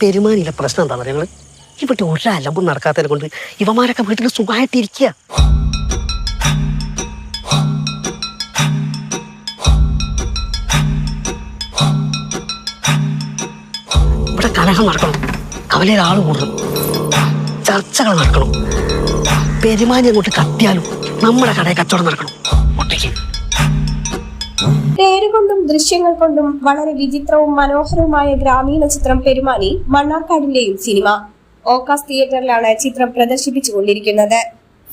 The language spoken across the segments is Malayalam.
പെരുമാനിയിലെ പ്രശ്നം എന്താ പറയുക? ഇവിടെ ഒരലമ്പും നടക്കാത്തതിനെ കൊണ്ട് ഇവന്മാരൊക്കെ വീട്ടിൽ സുഖമായിട്ടിരിക്കുക. ഇവിടെ കലഹം നടക്കണം, കവലയിൽ ആള് കൂടണം, ചർച്ചകൾ നടക്കണം. പെരുമാനി അങ്ങോട്ട് കത്തിയാലും നമ്മുടെ കടയിൽ കച്ചവടം നടക്കണം. ഒറ്റയ്ക്ക് പേരുകൊണ്ടും ദൃശ്യങ്ങൾ കൊണ്ടും വളരെ വിചിത്രവും മനോഹരവുമായ ഗ്രാമീണ ചിത്രം പെരുമാനി മണ്ണാർക്കാടിന്റെയും സിനിമ. ഓക്കാസ് തിയേറ്ററിലാണ് ചിത്രം പ്രദർശിപ്പിച്ചുകൊണ്ടിരിക്കുന്നത്.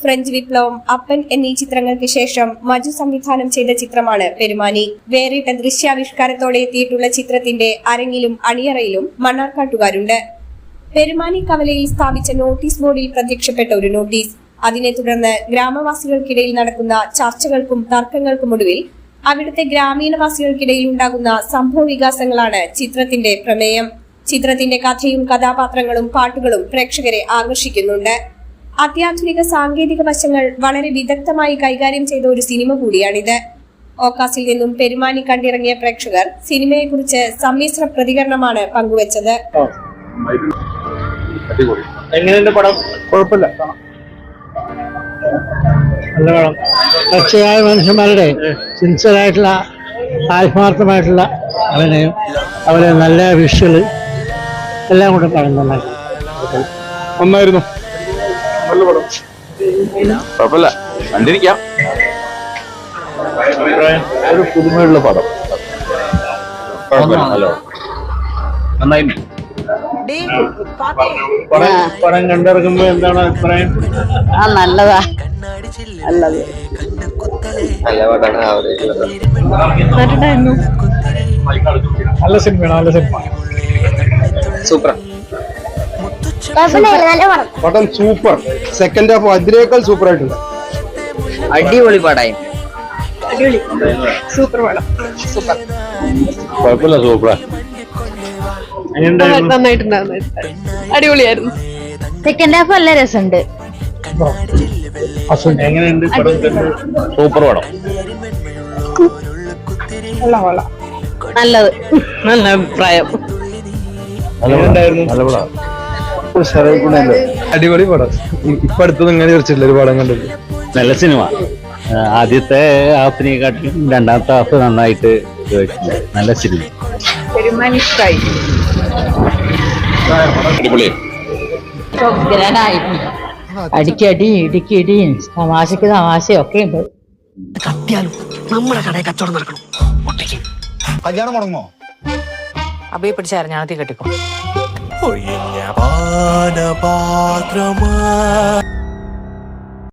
ഫ്രഞ്ച് വിപ്ലവം, അപ്പൻ എന്നീ ചിത്രങ്ങൾക്ക് ശേഷം മജു സംവിധാനം ചെയ്ത ചിത്രമാണ് പെരുമാനി. വേറിട്ട ദൃശ്യാവിഷ്കാരത്തോടെ എത്തിയിട്ടുള്ള ചിത്രത്തിന്റെ അരങ്ങിലും അണിയറയിലും മണ്ണാർക്കാട്ടുകാരുണ്ട്. പെരുമാനി കവലയിൽ സ്ഥാപിച്ച നോട്ടീസ് ബോർഡിൽ പ്രത്യക്ഷപ്പെട്ട ഒരു നോട്ടീസ്. അതിനെ തുടർന്ന് ഗ്രാമവാസികൾക്കിടയിൽ നടക്കുന്ന ചർച്ചകൾക്കും തർക്കങ്ങൾക്കും ഒടുവിൽ അവിടുത്തെ ഗ്രാമീണവാസികൾക്കിടയിൽ ഉണ്ടാകുന്ന സംഭവ വികാസങ്ങളാണ് ചിത്രത്തിന്റെ പ്രമേയം. ചിത്രത്തിന്റെ കഥയും കഥാപാത്രങ്ങളും പാട്ടുകളും പ്രേക്ഷകരെ ആകർഷിക്കുന്നുണ്ട്. അത്യാധുനിക സാങ്കേതിക വശങ്ങൾ വളരെ വിദഗ്ധമായി കൈകാര്യം ചെയ്ത ഒരു സിനിമ കൂടിയാണിത്. ഓക്കാസിൽ നിന്നും പെരുമാനി കണ്ടിറങ്ങിയ പ്രേക്ഷകർ സിനിമയെക്കുറിച്ച് സമ്മിശ്ര പ്രതികരണമാണ് പങ്കുവച്ചത്. എങ്ങനെയുണ്ട് പടം? കുഴപ്പമില്ല, നല്ല പടം. പച്ചയായ മനുഷ്യന്മാരുടെ സിൻസിയറായിട്ടുള്ള ആത്മാർത്ഥമായിട്ടുള്ള അഭിനയം, അവരെ നല്ല വിഷ്വല് എല്ലാം കൂടെ പടം നന്നായിരുന്നു. നല്ല പടം, കുഴപ്പമില്ല, കണ്ടിരിക്കാം. ഒരു പുതുമയുള്ള പടം, നന്നായിരുന്നു. പടം കണ്ടിറങ്ങുമ്പോ എന്താണ് അഭിപ്രായം? നല്ലതാ, നല്ലത്, നല്ല സിനിമയാണ്, നല്ല സിനിമ, സൂപ്പർ പടം, സൂപ്പർ. സെക്കൻഡ് ഹാഫ് അതിനേക്കാൾ സൂപ്പർ ആയിട്ടുണ്ട്. അടിപൊളി പടായി, സൂപ്പർ പടം, സൂപ്പർ, കുഴപ്പമില്ല, സൂപ്പറാ. നന്നായിട്ടുണ്ടായിരുന്നു, അടിപൊളിയായിരുന്നു. സെക്കൻഡ് ഹാഫ് നല്ല രസമുണ്ട്. എങ്ങനെയുണ്ട് പടം? സൂപ്പർ പടം, നല്ലത്, നല്ല അഭിപ്രായം. നല്ല പടം, അടിപൊളി പടം. ഇപ്പൊ അടുത്തത് ഇങ്ങനെ കുറിച്ചില്ല ഒരു പടം കണ്ടത്. നല്ല സിനിമ. ആദ്യത്തെ ഹാഫിനെക്കാട്ടിലും രണ്ടാമത്തെ ഹാഫ് നന്നായിട്ട് നല്ല സിനിമ. അടിക്കടി ഇടുക്കിടി തമാശക്ക് തമാശയൊക്കെ ഉണ്ട്. കത്തിയാലും നമ്മുടെ കടയിൽ കച്ചവടം നടക്കണം. ഒറ്റയ്ക്ക് കല്യാണം മുടങ്ങോ? അബി പിടിച്ചറിഞ്ഞാണത്തി കെട്ടിക്കോ. ഒഴിഞ്ഞ പാനപാത്രമാ